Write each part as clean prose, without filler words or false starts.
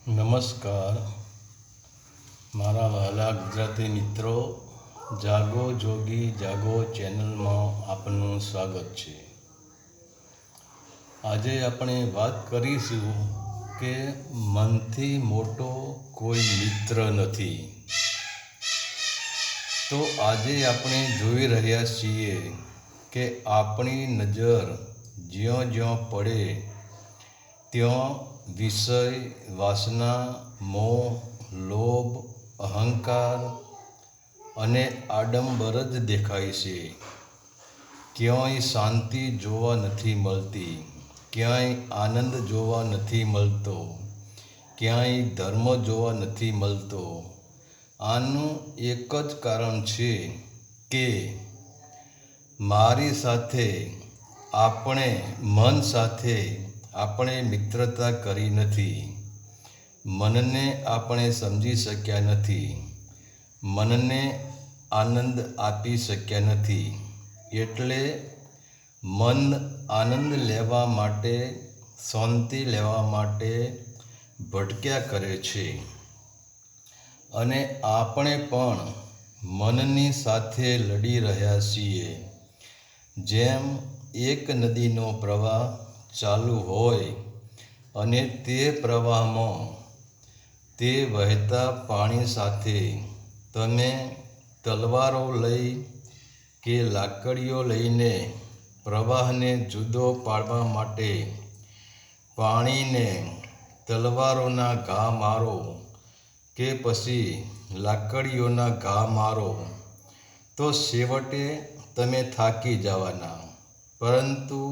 નમસ્કાર મારા વહાલા ગુજરાતી મિત્રો, જાગો જોગી જાગો ચેનલમાં આપનું સ્વાગત છે. આજે આપણે વાત કરીશું કે મનથી મોટો કોઈ મિત્ર નથી. તો આજે આપણે જોઈ રહ્યા છીએ કે આપણી નજર જ્યાં જ્યાં પડે ત્યાં વિષય, વાસના, મોહ, લોભ, અહંકાર અને આડંબર જ દેખાય છે. ક્યાંય શાંતિ જોવા નથી મળતી, ક્યાંય આનંદ જોવા નથી મળતો, ક્યાંય ધર્મ જોવા નથી મળતો. આનું એક જ કારણ છે કે મારી સાથે મન સાથે આપણે મિત્રતા કરી નથી. મનને આપણે સમજી શક્યા નથી, મનને આનંદ આપી શક્યા નથી. એટલે મન આનંદ લેવા માટે, શાંતિ લેવા માટે ભટક્યા કરે છે. અને આપણે પણ મનની સાથે લડી રહ્યા છીએ. જેમ એક નદીનો પ્રવાહ ચાલુ હોય અને તે પ્રવાહમાં તે વહેતા પાણી સાથે તમે તલવારો લઈ કે લાકડીઓ લઈને પ્રવાહને જુદો પાડવા માટે પાણીને તલવારોના ઘા મારો કે પછી લાકડીઓના ઘા મારો તો છેવટે તમે થાકી જવાના. પરંતુ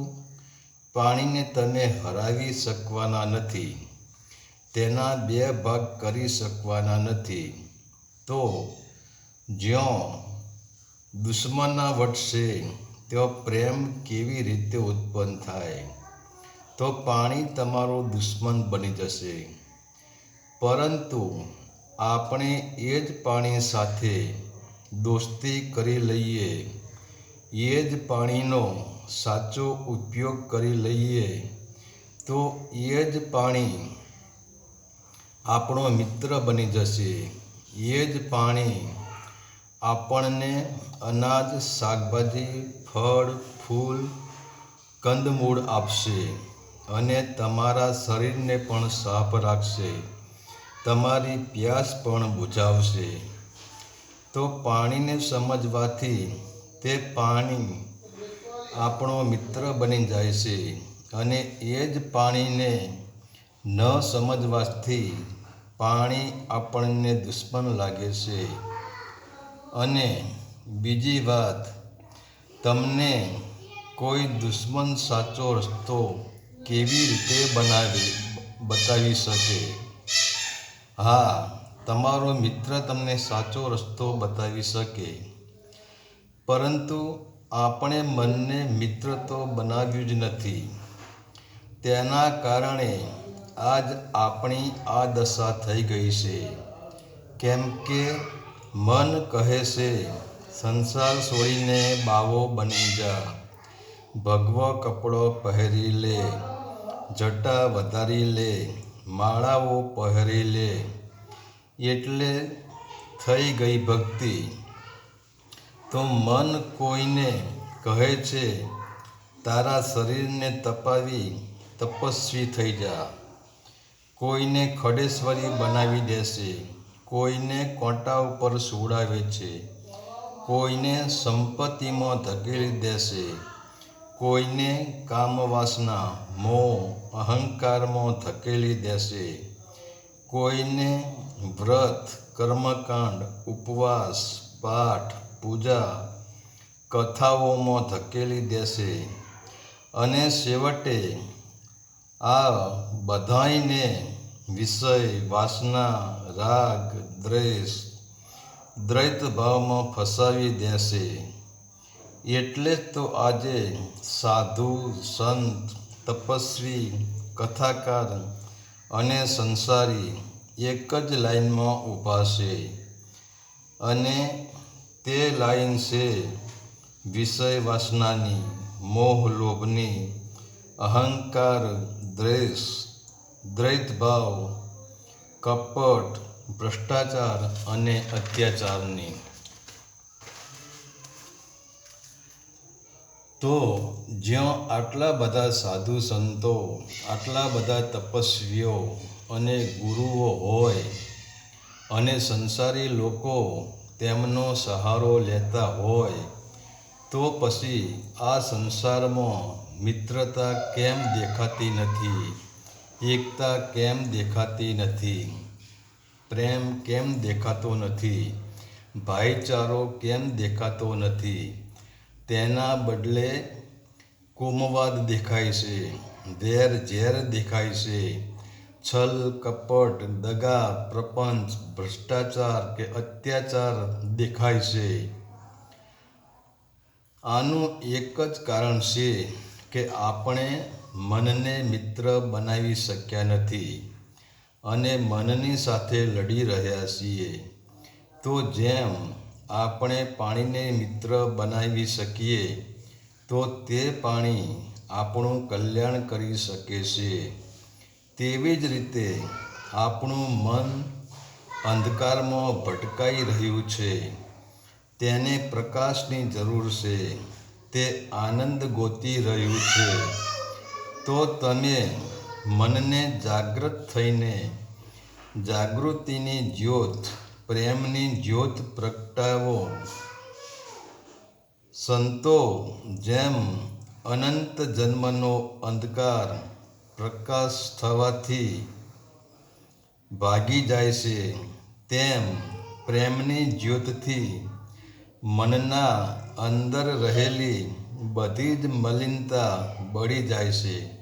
પાણીને તમે હરાવી શકવાના નથી, તેના બે ભાગ કરી શકવાના નથી. તો જ્યાં દુશ્મના વટશે ત્યાં પ્રેમ કેવી રીતે ઉત્પન્ન થાય? તો પાણી તમારો દુશ્મન બની જશે. પરંતુ આપણે એ જ પાણી સાથે દોસ્તી કરી લઈએ, એ જ પાણીનો સાચો ઉપયોગ કરી લઈએ તો એ જ પાણી આપણો મિત્ર બની જશે. એ જ પાણી આપણને અનાજ, શાકભાજી, ફળ, ફૂલ, કંદમૂળ આપશે અને તમારા શરીરને પણ સાફ રાખશે, તમારી પ્યાસ પણ બુઝાવશે. તો પાણીને સમજવાથી તે પાણી આપણો મિત્ર બની જાય છે અને એ જ પાણીને ન સમજવાથી પાણી આપણને દુશ્મન લાગે છે. અને બીજી વાત, તમને કોઈ દુશ્મન સાચો રસ્તો કેવી રીતે બતાવી શકે? હા, તમારો મિત્ર તમને સાચો રસ્તો બતાવી શકે. પરંતુ આપણે મનને મિત્ર તો બનાવ્યું જ નથી. તેના કારણે આજ આપણી આ દશા થઈ ગઈ છે. કેમ કે મન કહે છે, સંસાર છોડીને બાવો બની જા, ભગવો કપડો પહેરી લે, જટા વધારી લે, માળાઓ પહેરી લે, એટલે થઈ ગઈ ભક્તિ. તો મન કોઈને કહે છે, તારા શરીરને તપાવી તપસ્વી થઈ જા. કોઈને ખડેશ્વરી બનાવી દેશે, કોઈને કોંટા ઉપર સુવડાવે છે, કોઈને સંપત્તિમાં ધકેલી દેશે, કોઈને કામવાસના, મોહ, અહંકારમાં ધકેલી દેશે, કોઈને વ્રત, કર્મકાંડ, ઉપવાસ, પાઠ, પૂજા, કથાઓમાં ધકેલી દેશે. અને છેવટે આ બધાયને વિષય, વાસના, રાગ, દ્વેષ, દ્વૈત ભાવમાં ફસાવી દેશે. એટલે જ તો આજે સાધુ, સંત, તપસ્વી, કથાકાર અને સંસારી એક જ લાઈનમાં ઊભા છે. અને તે લાઈન છે વિષય વાસનાની, મોહ લોભની, અહંકાર, દ્વેષ, દ્વૈત ભાવ કપટ, ભ્રષ્ટાચાર અને અત્યાચારની. તો જ્યાં આટલા બધા સાધુ સંતો, આટલા બધા તપસ્વીઓ અને ગુરુઓ હોય અને સંસારી લોકો તેમનો સહારો લેતા હોય, તો પછી આ સંસારમાં મિત્રતા કેમ દેખાતી નથી? એકતા કેમ દેખાતી નથી? પ્રેમ કેમ દેખાતો નથી? ભાઈચારો કેમ દેખાતો નથી? તેના બદલે કોમવાદ દેખાય છે, વેર ઝેર દેખાય છે, છલ કપટ, દગા, પ્રપંચ, ભ્રષ્ટાચાર કે અત્યાચાર દેખાય છે. આનું એક જ કારણ છે કે આપણે મનને મિત્ર બનાવી શક્યા નથી અને મનની સાથે લડી રહ્યા છીએ. તો જેમ આપણે પાણીને મિત્ર બનાવી શકીએ, તો તે પાણી આપણું કલ્યાણ કરી શકે છે. તેવી જ રીતે આપણું મન અંધકારમાં ભટકાઈ રહ્યું છે. તેને પ્રકાશની જરૂર છે. તે આનંદ ગોતી રહ્યું છે. તો તમે મનને જાગૃત થઈને જાગૃતિની જ્યોત, પ્રેમની જ્યોત પ્રગટાવો. સંતો જેમ અનંત જન્મનો અંધકાર પ્રકાશ થવાથી ભાગી જાય છે, તેમ પ્રેમની જ્યોતથી મનના અંદર રહેલી બધી જ મલિનતા બળી જાય છે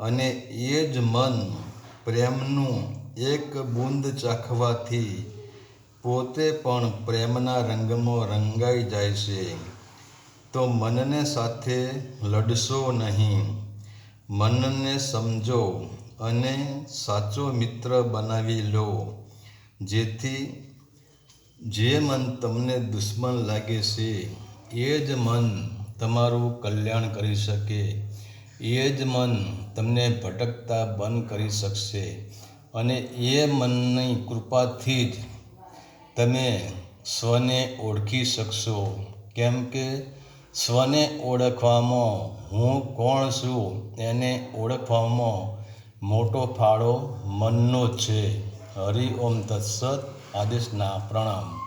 અને એ જ મન પ્રેમનું એક બૂંદ ચાખવાથી પોતે પણ પ્રેમના રંગમાં રંગાઈ જાય છે. તો મનને સાથે લડશો નહીં. મનને સમજો અને સાચો મિત્ર બનાવી લો, જેથી જે મન તમને દુશ્મન લાગે છે, એ જ મન તમારું કલ્યાણ કરી શકે. એ જ મન તમને ભટકતા બંધ કરી શકશે અને એ મનની કૃપાથી જ તમે સ્વને ઓળખી શકશો. કેમ કે સ્વને ઓળખવામાં, હું કોણ છું એને ઓળખવામાં મોટો ફાળો મનનો છે. હરિ ઓમ તત્સત. આદેશના પ્રણામ.